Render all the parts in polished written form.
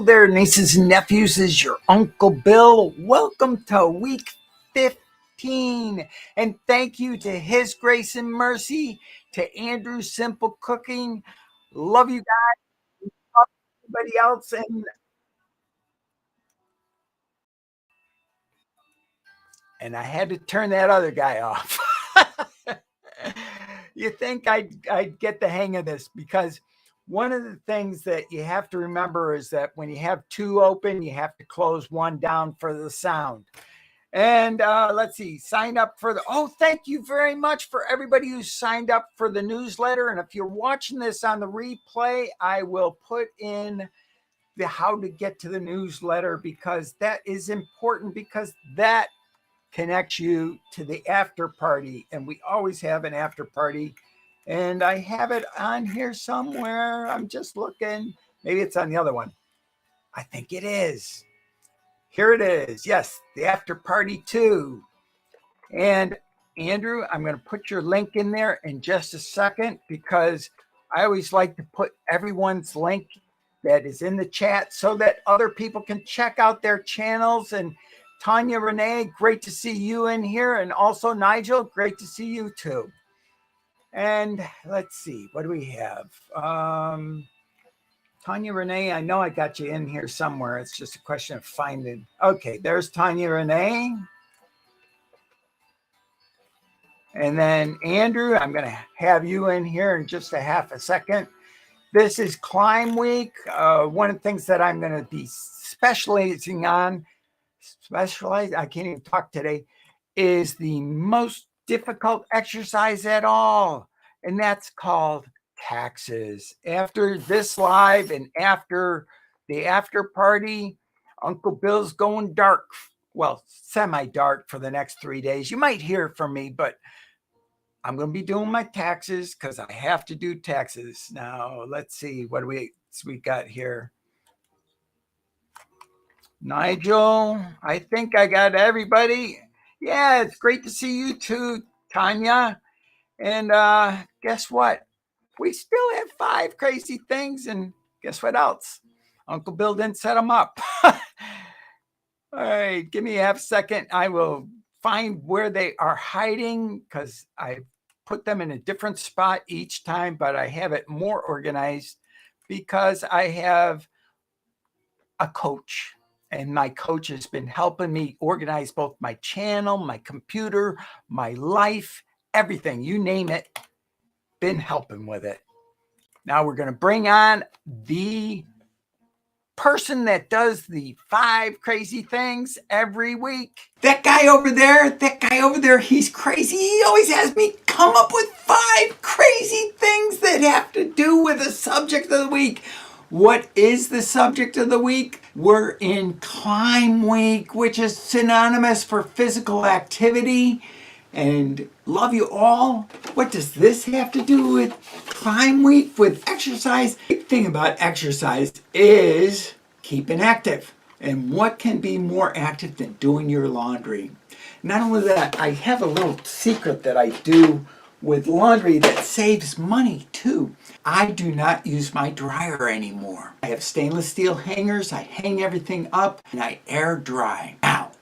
There, nieces and nephews, is your Uncle Bill. Welcome to week 15. And thank you to His Grace and Mercy, to Andrew Simple Cooking. Love you guys. Love everybody else. And I had to turn that other guy off. You think I'd get the hang of this, because one of the things that you have to remember is that when you have two open, you have to close one down for the sound. And let's see, sign up for thank you very much for everybody who signed up for the newsletter. And if you're watching this on the replay, I will put in the how to get to the newsletter, because that is important, because that connects you to the after party. And we always have an after party. And I have it on here somewhere. I'm just looking. Maybe it's on the other one. I think it is. Here it is. Yes, the after party too. And Andrew, I'm going to put your link in there in just a second, because I always like to put everyone's link that is in the chat so that other people can check out their channels. And Tanya Renee, great to see you in here. And also Nigel, great to see you too. And let's see, what do we have? Tanya Renee, I know I got you in here somewhere. It's just a question of finding. Okay, there's Tanya Renee. And then Andrew, I'm going to have you in here in just a half a second. This is Climb Week. One of the things that I'm going to be specializing on, I can't even talk today, is the most difficult exercise at all. And that's called taxes. After this live and after the after party, Uncle Bill's going dark. Well, semi-dark for the next 3 days. You might hear from me, but I'm going to be doing my taxes because I have to do taxes. Now, let's see. What do we got here? Nigel, I think I got everybody. Yeah, it's great to see you too, Tanya. And guess what? We still have 5 crazy things. And guess what else? Uncle Bill didn't set them up. All right, give me a half second. I will find where they are hiding, because I put them in a different spot each time, but I have it more organized because I have a coach. And my coach has been helping me organize both my channel, my computer, my life, everything, you name it, been helping with it. Now we're going to bring on the person that does the 5 crazy things every week. That guy over there, he's crazy. He always has me come up with 5 crazy things that have to do with the subject of the week. What is the subject of the week? We're in Climb Week, which is synonymous for physical activity. And love you all. What does this have to do with Climb Week, with exercise? The big thing about exercise is keeping active. And what can be more active than doing your laundry? Not only that, I have a little secret that I do with laundry that saves money too. I do not use my dryer anymore. I have stainless steel hangers. I hang everything up and I air dry. Now,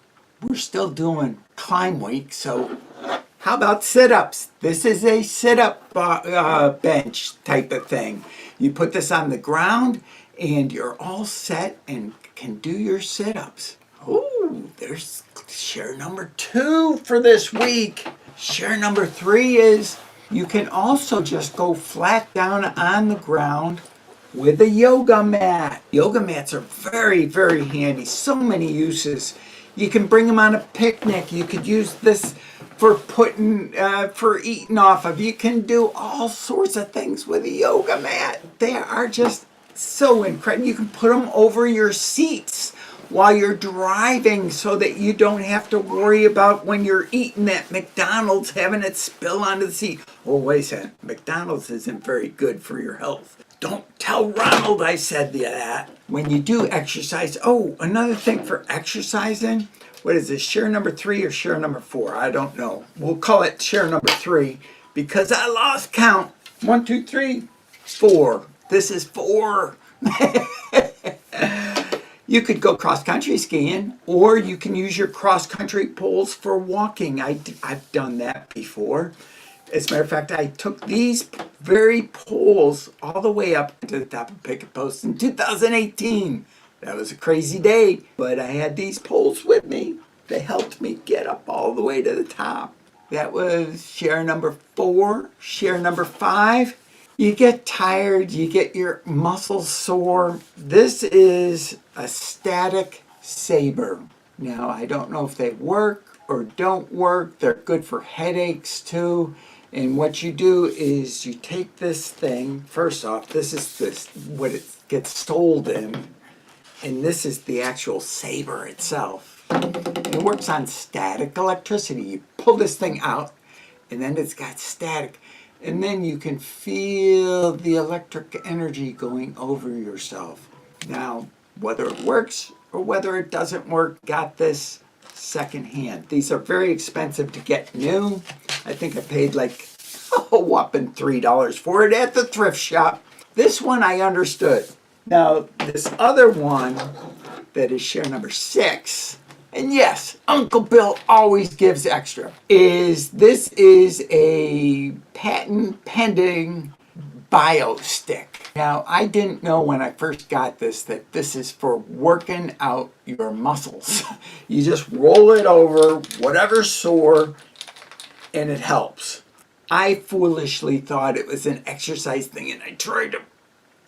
we're still doing Climb Week, so how about sit-ups? This is a sit-up bench type of thing. You put this on the ground and you're all set and can do your sit-ups. Oh, there's share number 2 for this week. Share number 3 is you can also just go flat down on the ground with a yoga mat. Yoga mats are very, very handy. So many uses. You can bring them on a picnic. You could use this for for eating off of. You can do all sorts of things with a yoga mat. They are just so incredible. You can put them over your seats while you're driving so that you don't have to worry about when you're eating at McDonald's having it spill onto the seat. Oh, wait a second. McDonald's isn't very good for your health. Don't tell Ronald I said that. When you do exercise, another thing for exercising, what is this, share number 3 or share number 4? I don't know. We'll call it share number 3 because I lost count. 1, 2, 3, 4. This is 4. You could go cross-country skiing, or you can use your cross-country poles for walking. I've done that before. As a matter of fact, I took these very poles all the way up to the top of Picket Post in 2018. That was a crazy day, but I had these poles with me. They helped me get up all the way to the top. That was share number 4. Share number 5. You get tired, you get your muscles sore. This is a static saber. Now, I don't know if they work or don't work. They're good for headaches too. And what you do is you take this thing, first off, this is what it gets sold in. And this is the actual saber itself. And it works on static electricity. You pull this thing out, and then it's got static. And then you can feel the electric energy going over yourself. Now, whether it works or whether it doesn't work, got this secondhand. These are very expensive to get new. I think I paid like a whopping $3 for it at the thrift shop. This one I understood. Now, this other one that is share number 6, and yes, Uncle Bill always gives extra, this is a patent pending bio stick. Now, I didn't know when I first got this that this is for working out your muscles. You just roll it over whatever's sore and it helps. I foolishly thought it was an exercise thing, and I tried to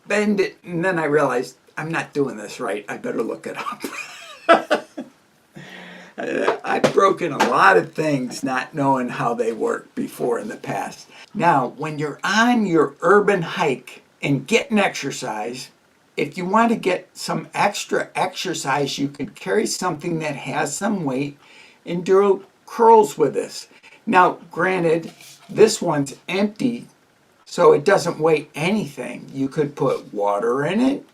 bend it, and then I realized I'm not doing this right. I better look it up. I've broken a lot of things not knowing how they work before in the past. Now, when you're on your urban hike and getting exercise, if you want to get some extra exercise, you could carry something that has some weight and do curls with this. Now, granted, this one's empty, so it doesn't weigh anything. You could put water in it.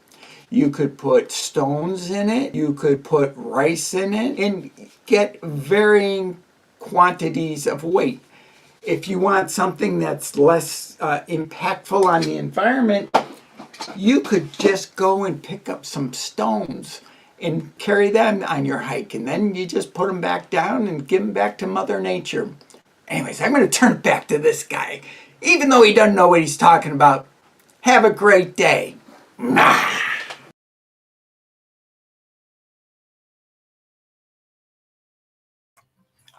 You could put stones in it. You could put rice in it and get varying quantities of weight. If you want something that's less impactful on the environment, you could just go and pick up some stones and carry them on your hike. And then you just put them back down and give them back to Mother Nature. Anyways, I'm going to turn it back to this guy. Even though he doesn't know what he's talking about, have a great day.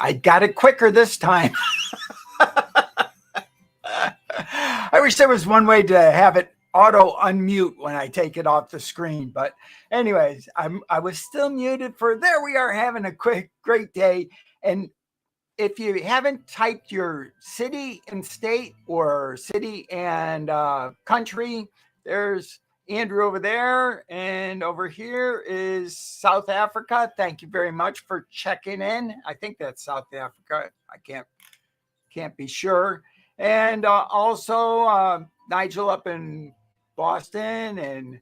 I got it quicker this time. I wish there was one way to have it auto unmute when I take it off the screen. But anyways, I was still muted for there we are having a great day. And if you haven't typed your city and state or city and country, there's Andrew over there, and over here is South Africa. Thank you very much for checking in. I think that's South Africa. I can't be sure. And also Nigel up in Boston, and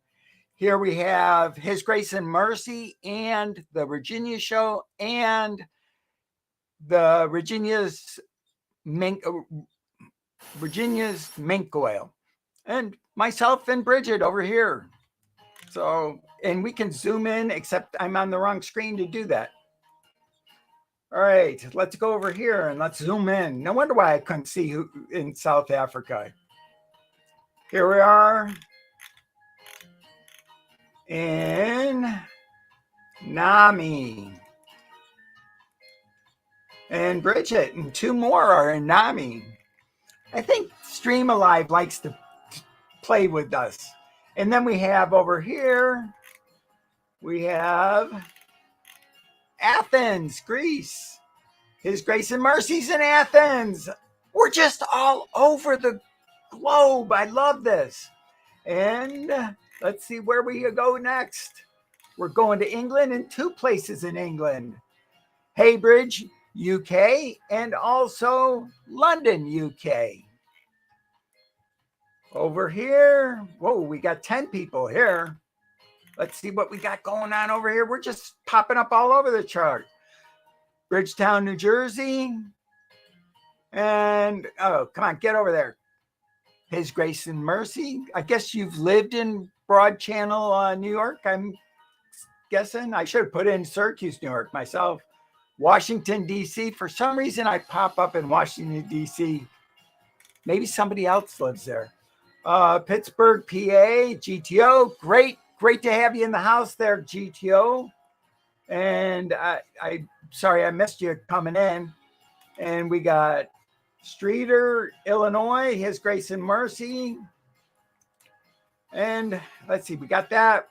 here we have His Grace and Mercy and the Virginia Show and the Virginia's mink oil, and myself and Bridget over here. So, and we can zoom in, except I'm on the wrong screen to do that. All right, let's go over here and let's zoom in. No wonder why I couldn't see who in South Africa. Here we are in Nami. And Bridget, and 2 more are in Nami. I think Stream Alive likes to play with us. And then we have over here, we have Athens, Greece. His Grace and Mercy's in Athens. We're just all over the globe. I love this. And let's see where we go next. We're going to England, and 2 places in England. Heybridge, UK, and also London, UK. Over here, whoa, we got 10 people here. Let's see what we got going on over here. We're just popping up all over the chart. Bridgetown, New Jersey. And, oh, come on, get over there. His Grace and Mercy. I guess you've lived in Broad Channel, New York. I'm guessing. I should have put in Syracuse, New York myself. Washington, D.C. For some reason, I pop up in Washington, D.C. Maybe somebody else lives there. Pittsburgh, PA, GTO. Great to have you in the house there, GTO. And I sorry I missed you coming in. And we got Streeter, Illinois, His Grace and Mercy. And let's see, we got that.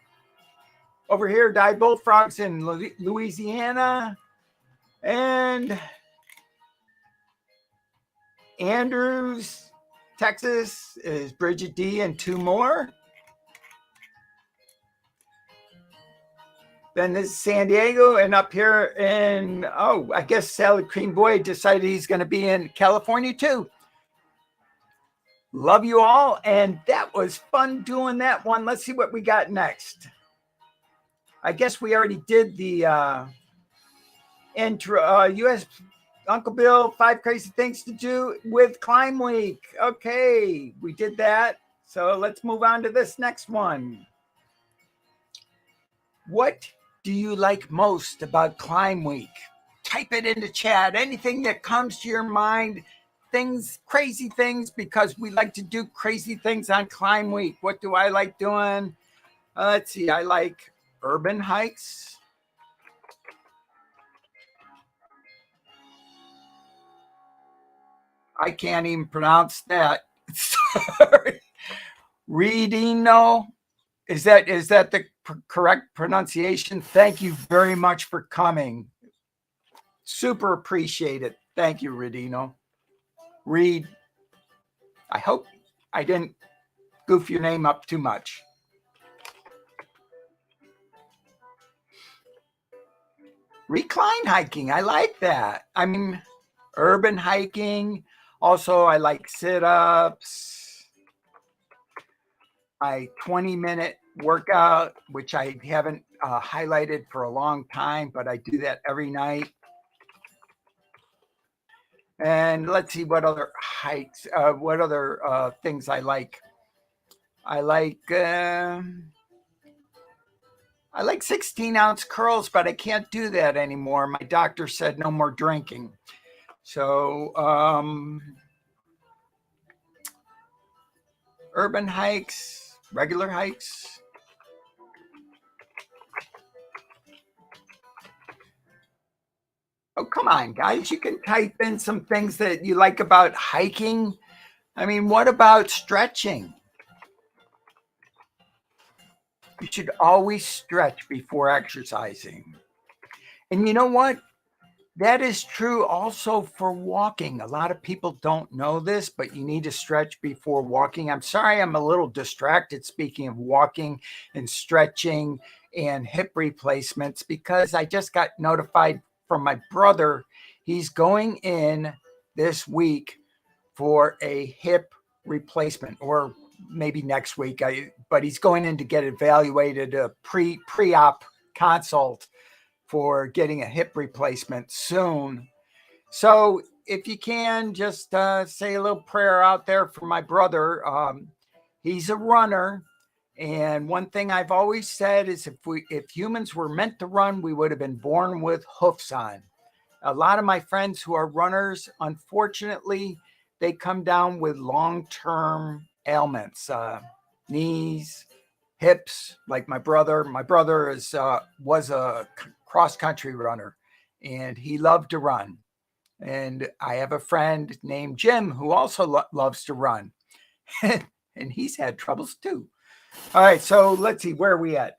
Over here, Dyed Bullfrogs in Louisiana. And Andrews, Texas is Bridget D and two more. Then this is San Diego, and up here in, I guess Salad Cream Boy decided he's going to be in California too. Love you all, and that was fun doing that one. Let's see what we got next. I guess we already did the intro, U.S. Uncle Bill, 5 crazy things to do with Climb Week. Okay, we did that. So let's move on to this next one. What do you like most about Climb Week? Type it into chat. Anything that comes to your mind, things, crazy things, because we like to do crazy things on Climb Week. What do I like doing? Let's see. I like urban hikes. I can't even pronounce that. Sorry. Readino. Is that the correct pronunciation? Thank you very much for coming. Super appreciate it. Thank you, Redino. Reed, I hope I didn't goof your name up too much. Recline hiking. I like that. I mean, urban hiking. Also, I like sit-ups. My 20-minute workout, which I haven't highlighted for a long time, but I do that every night. And let's see what other hikes, what other things I like. I like 16-ounce curls, but I can't do that anymore. My doctor said no more drinking. So urban hikes, regular hikes. Oh, come on, guys. You can type in some things that you like about hiking. I mean, what about stretching? You should always stretch before exercising. And you know what? That is true also for walking. A lot of people don't know this, but you need to stretch before walking. I'm sorry, I'm a little distracted speaking of walking and stretching and hip replacements because I just got notified from my brother. He's going in this week for a hip replacement, or maybe next week, but he's going in to get evaluated, a pre-op consult for getting a hip replacement soon. So if you can, just say a little prayer out there for my brother. He's a runner. And one thing I've always said is if humans were meant to run, we would have been born with hoofs on. A lot of my friends who are runners, unfortunately, they come down with long-term ailments, knees, hips, like my brother. My brother was a cross-country runner, and he loved to run. And I have a friend named Jim who also loves to run, and he's had troubles too. All right, so let's see, where are we at?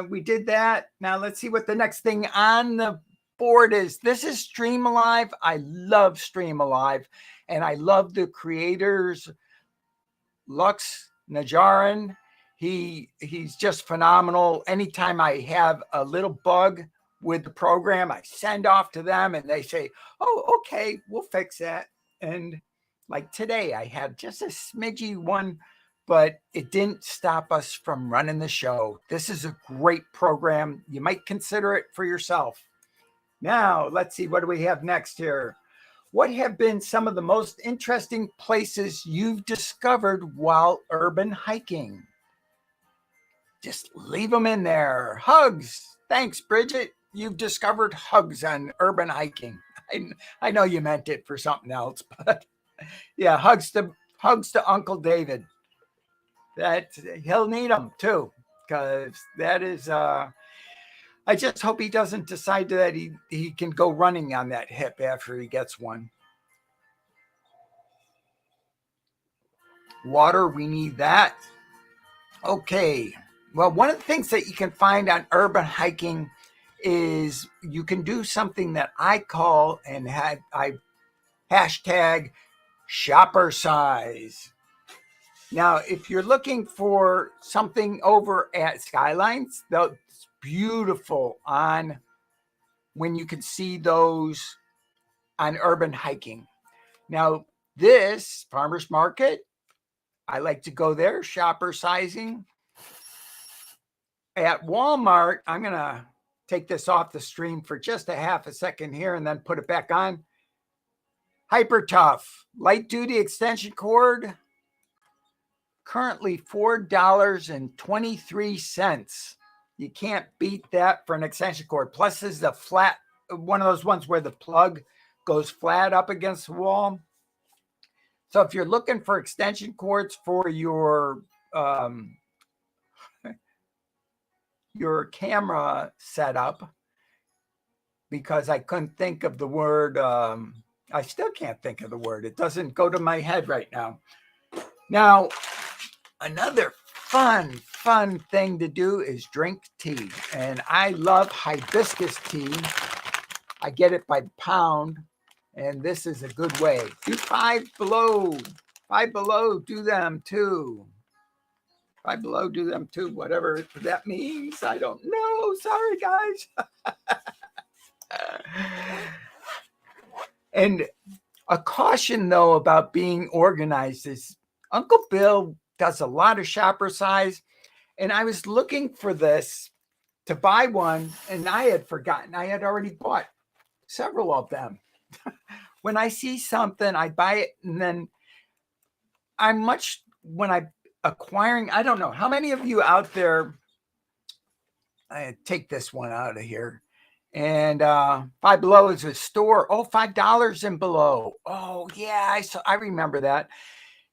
We did that. Now let's see what the next thing on the board is. This is Stream Alive. I love Stream Alive, and I love the creators, Lux Najaran. He's just phenomenal. Anytime I have a little bug with the program, I send off to them and they say, oh, okay, we'll fix that. And like today, I had just a smidgy one, but it didn't stop us from running the show. This is a great program. You might consider it for yourself. Now, let's see, what do we have next here? What have been some of the most interesting places you've discovered while urban hiking? Just leave them in there. Hugs. Thanks, Bridget. You've discovered hugs on urban hiking. I know you meant it for something else, but yeah, hugs to Uncle David. That he'll need them too, because that is. I just hope he doesn't decide that he can go running on that hip after he gets one. Water, we need that. Okay. Well, one of the things that you can find on urban hiking is you can do something that I call and I hashtag shopper size. Now, if you're looking for something over at Skylines, that's beautiful on when you can see those on urban hiking. Now, this farmer's market, I like to go there, shopper sizing. At Walmart, I'm going to take this off the stream for just a half a second here and then put it back on. Hyper Tough light duty extension cord, currently $4.23. You can't beat that for an extension cord. Plus, this is a flat, one of those ones where the plug goes flat up against the wall. So if you're looking for extension cords for your camera setup, because I couldn't think of the word, I still can't think of the word. It doesn't go to my head right now. Now, another fun thing to do is drink tea. And I love hibiscus tea. I get it by the pound. And this is a good way. Do Five Below. Five Below, do them too. Five Below, do them too. Whatever that means, I don't know. Sorry, guys. And a caution, though, about being organized is Uncle Bill does a lot of shopper size. And I was looking for this to buy one, and I had forgotten. I had already bought several of them. When I see something, I buy it, and then when I'm acquiring, I don't know. How many of you out there, I take this one out of here, and Five Below is a store. Oh, $5 and below. Oh, yeah, I remember that.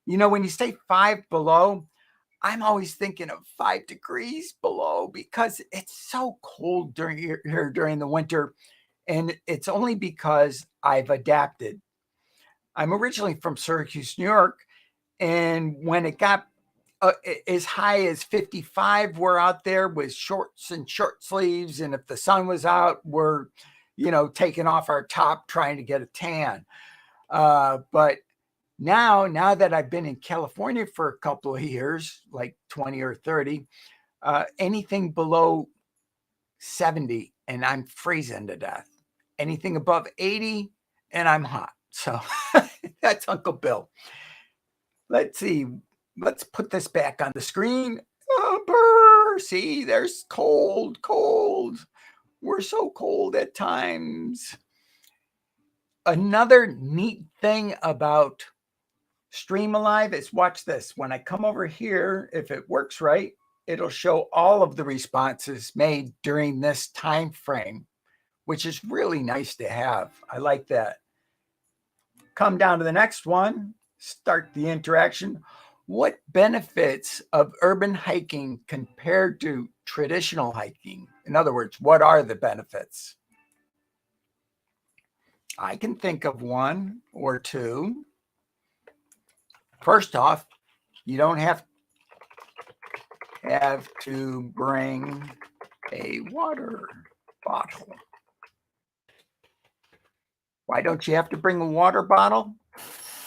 You know, when you say Five Below, I'm always thinking of 5 degrees below because it's so cold during the winter. And it's only because I've adapted. I'm originally from Syracuse, New York. And when it got as high as 55, we're out there with shorts and short sleeves. And if the sun was out, we're, taking off our top trying to get a tan. But now that I've been in California for a couple of years, like 20 or 30, anything below 70 and I'm freezing to death. Anything above 80 and I'm hot. So that's Uncle Bill. Let's see. Let's put this back on the screen. See, there's cold. We're so cold at times. Another neat thing about Streamalive is, watch this. When I come over here, if it works right, it'll show all of the responses made during this time frame, which is really nice to have. I like that. Come down to the next one, start the interaction. What benefits of urban hiking compared to traditional hiking? In other words, what are the benefits? I can think of one or two. First off, you don't have to bring a water bottle. Why don't you have to bring a water bottle?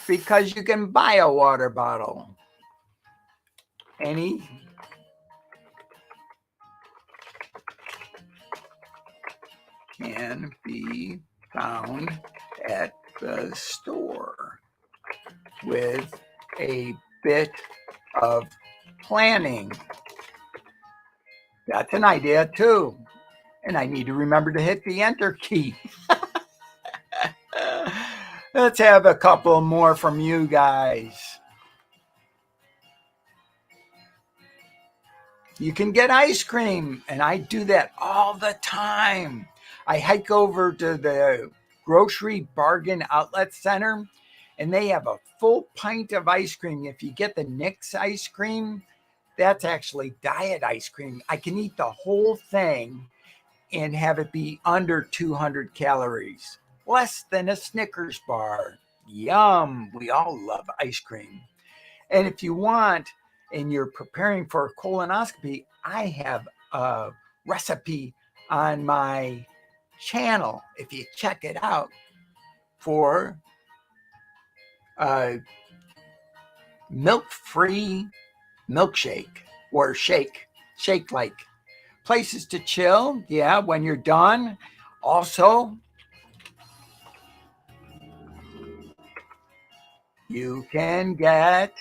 Because you can buy a water bottle. Any can be found at the store with a bit of planning. That's an idea too. And I need to remember to hit the enter key. Let's have a couple more from you guys. You can get ice cream, and I do that all the time. I hike over to the grocery bargain outlet center, and they have a full pint of ice cream. If you get the Nick's ice cream, that's actually diet ice cream. I can eat the whole thing and have it be under 200 calories, less than a Snickers bar. Yum. We all love ice cream. And if you want, and you're preparing for a colonoscopy, I have a recipe on my channel. If you check it out, for a milk-free milkshake or shake like places to chill. Yeah, when you're done. Also, you can get,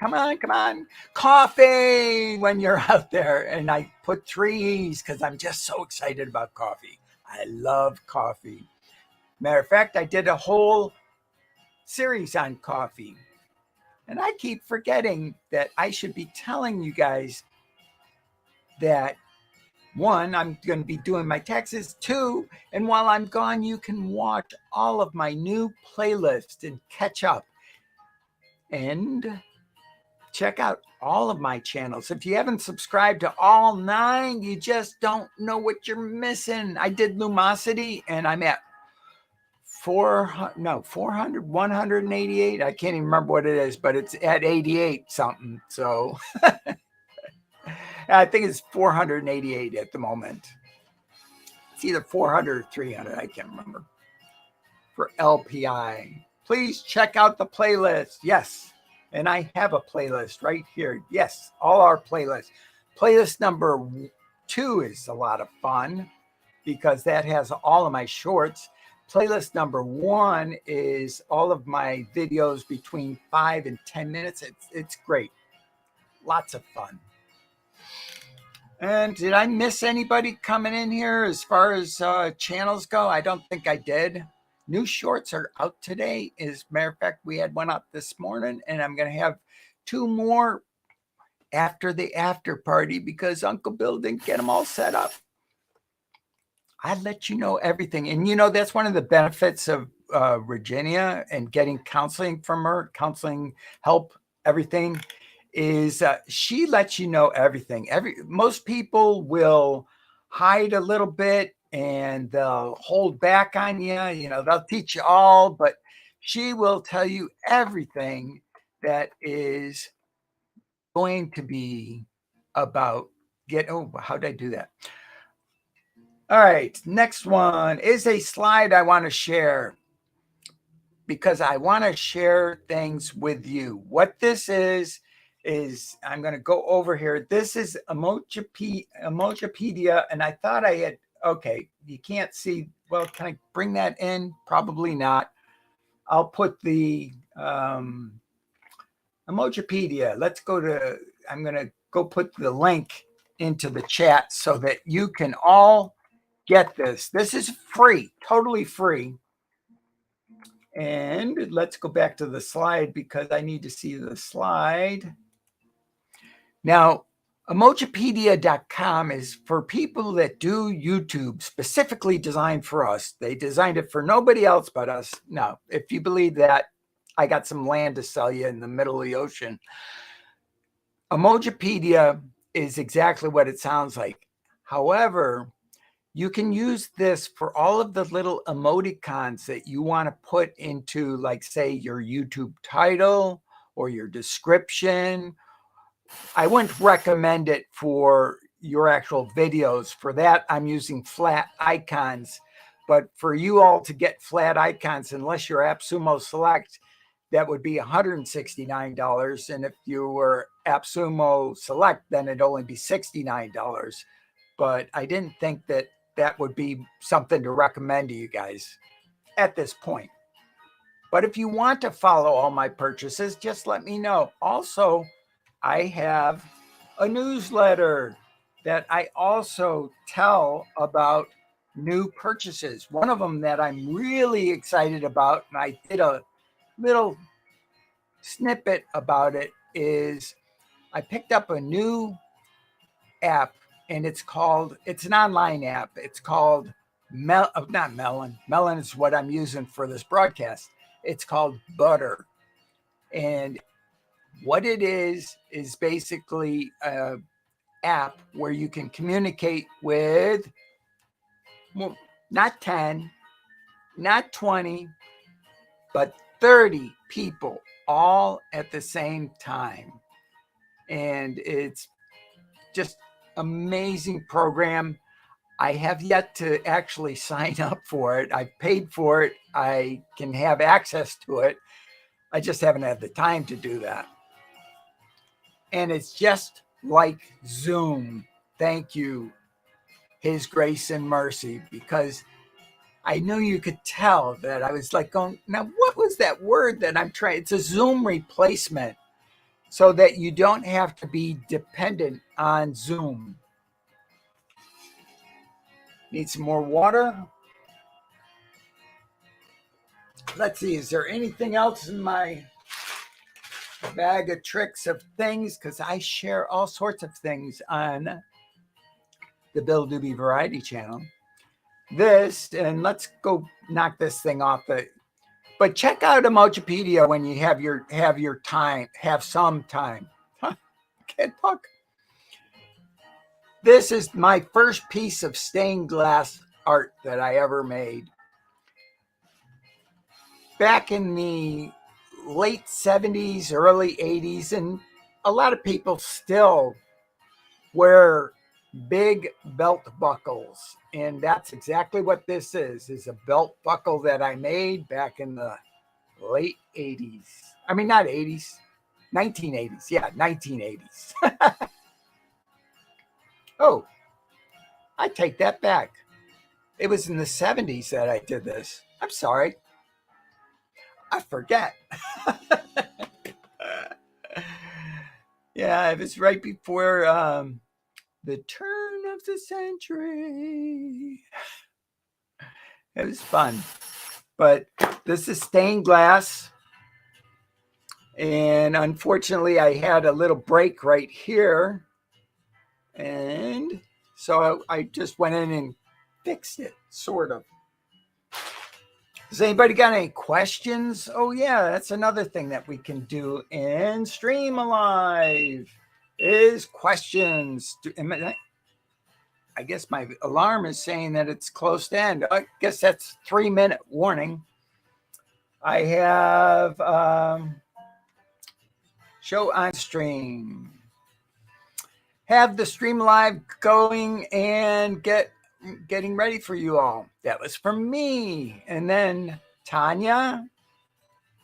come on, coffee when you're out there. And I put 3 E's because I'm just so excited about coffee. I love coffee. Matter of fact, I did a whole series on coffee. And I keep forgetting that I should be telling you guys that, one, I'm going to be doing my taxes. 2, and while I'm gone, you can watch all of my new playlists and catch up. And check out all of my channels. If you haven't subscribed to all 9, you just don't know what you're missing. I did Lumosity, and I'm at 188. I can't even remember what it is, but it's at 88 something. So I think it's 488 at the moment. It's either 400 or 300. I can't remember. For LPI. Please check out the playlist. Yes. And I have a playlist right here. Yes. All our playlists. Playlist number 2 is a lot of fun because that has all of my shorts. Playlist number 1 is all of my videos between 5 and 10 minutes. It's great. Lots of fun. And did I miss anybody coming in here as far as channels go? I don't think I did. New shorts are out today. As a matter of fact, we had one out this morning, and I'm going to have 2 more after the after party because Uncle Bill didn't get them all set up. I let you know everything. And that's one of the benefits of Virginia and getting counseling from her, counseling help, everything, is she lets you know everything. Most people will hide a little bit and they'll hold back on you. They'll teach you all, but she will tell you everything that is going to be about how did I do that? All right, next one is a slide I want to share because I want to share things with you. What this is I'm going to go over here. This is Emojipedia, and I thought I had, okay, you can't see. Well, can I bring that in? Probably not. I'll put the Emojipedia. I'm going to go put the link into the chat so that you can all get this. This is free, totally free. And let's go back to the slide because I need to see the slide. Now, Emojipedia.com is for people that do YouTube, specifically designed for us. They designed it for nobody else but us. Now, if you believe that, I got some land to sell you in the middle of the ocean. Emojipedia is exactly what it sounds like. However, you can use this for all of the little emoticons that you want to put into, like, say, your YouTube title or your description. I wouldn't recommend it for your actual videos. For that, I'm using flat icons. But for you all to get flat icons, unless you're AppSumo Select, that would be $169. And if you were AppSumo Select, then it'd only be $69. But I didn't think that would be something to recommend to you guys at this point. But if you want to follow all my purchases, just let me know. Also, I have a newsletter that I also tell about new purchases. One of them that I'm really excited about, and I did a little snippet about it, is I picked up a new app, and it's an online app. It's called not Melon. Melon is what I'm using for this broadcast. It's called Butter. And what it is basically a app where you can communicate with, well, not 10, not 20, but 30 people all at the same time. And it's just amazing program. I have yet to actually sign up for it. I paid for it. I can have access to it. I just haven't had the time to do that. And it's just like Zoom. Thank you, His Grace and Mercy, because I knew you could tell that I was like going, now what was that word that I'm trying? It's a Zoom replacement so that you don't have to be dependent on Zoom. Need some more water? Let's see, is there anything else in my bag of tricks of things? Because I share all sorts of things on the Bill Doobie Variety Channel. And let's go knock this thing off. But check out Emojipedia when you have some time. Can't talk. This is my first piece of stained glass art that I ever made. Back in the late 70s, early 80s, and a lot of people still wear big belt buckles. And that's exactly what this is a belt buckle that I made back in the late 80s. I mean, not 80s, 1980s. Yeah, 1980s. Oh, I take that back. It was in the 70s that I did this. I'm sorry. I forget. Yeah, it was right before the turn of the century. It was fun. But this is stained glass. And unfortunately, I had a little break right here. And so I just went in and fixed it, sort of. Has anybody got any questions? Oh, yeah, that's another thing that we can do in Stream Alive is questions. I guess my alarm is saying that it's close to end. I guess that's 3-minute warning. I have show on stream. Have the Stream Live going and getting ready for you all. That was from me. And then Tanya,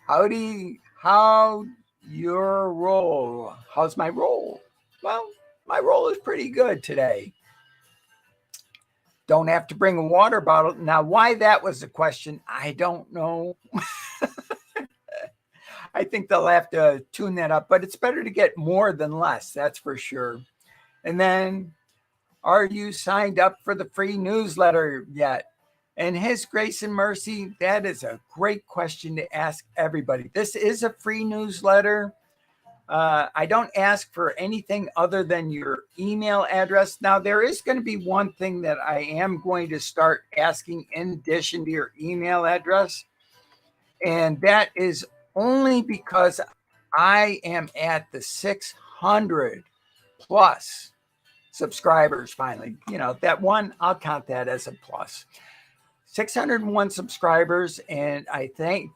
how your roll? How's my roll? Well, my roll is pretty good today. Don't have to bring a water bottle. Now, why that was a question, I don't know. I think they'll have to tune that up, but it's better to get more than less, that's for sure. And then, are you signed up for the free newsletter yet? And His Grace and Mercy, that is a great question to ask everybody. This is a free newsletter. I don't ask for anything other than your email address. Now, there is going to be one thing that I am going to start asking in addition to your email address. And that is only because I am at the 600 plus subscribers finally. You know, that one, I'll count that as a plus. 601 subscribers, and I thank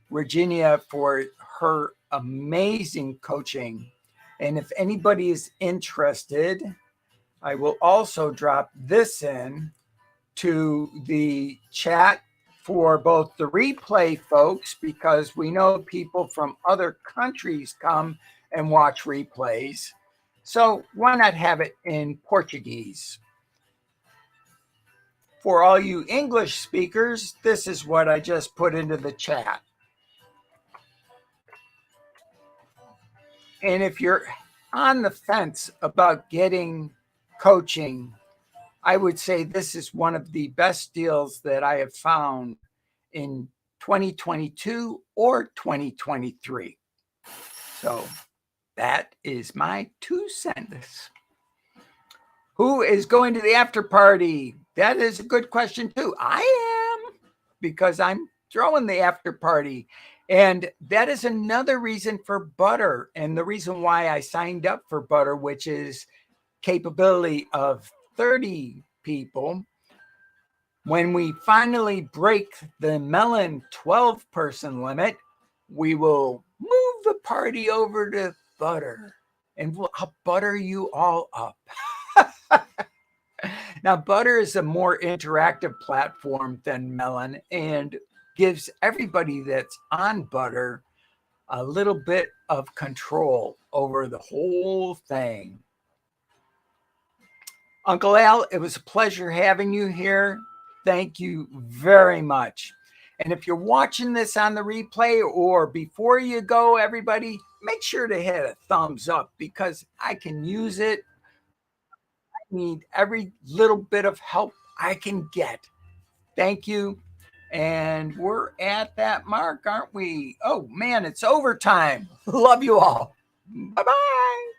Virginia for her amazing coaching. And if anybody is interested, I will also drop this in to the chat for both the replay folks, because we know people from other countries come and watch replays. So why not have it in Portuguese? For all you English speakers, this is what I just put into the chat. And if you're on the fence about getting coaching, I would say this is one of the best deals that I have found in 2022 or 2023. So that is my 2 cents. Who is going to the after party? That is a good question too. I am, because I'm throwing the after party. And that is another reason for Butter, and the reason why I signed up for Butter, which is capability of 30 people. When we finally break the Melon 12-person limit, we will move the party over to Butter, and I'll butter you all up. Now, Butter is a more interactive platform than Melon and gives everybody that's on Butter a little bit of control over the whole thing. Uncle Al, it was a pleasure having you here. Thank you very much. And if you're watching this on the replay or before you go, everybody, make sure to hit a thumbs up because I can use it. I need every little bit of help I can get. Thank you. And we're at that mark, aren't we? Oh, man, it's overtime. Love you all. Bye-bye.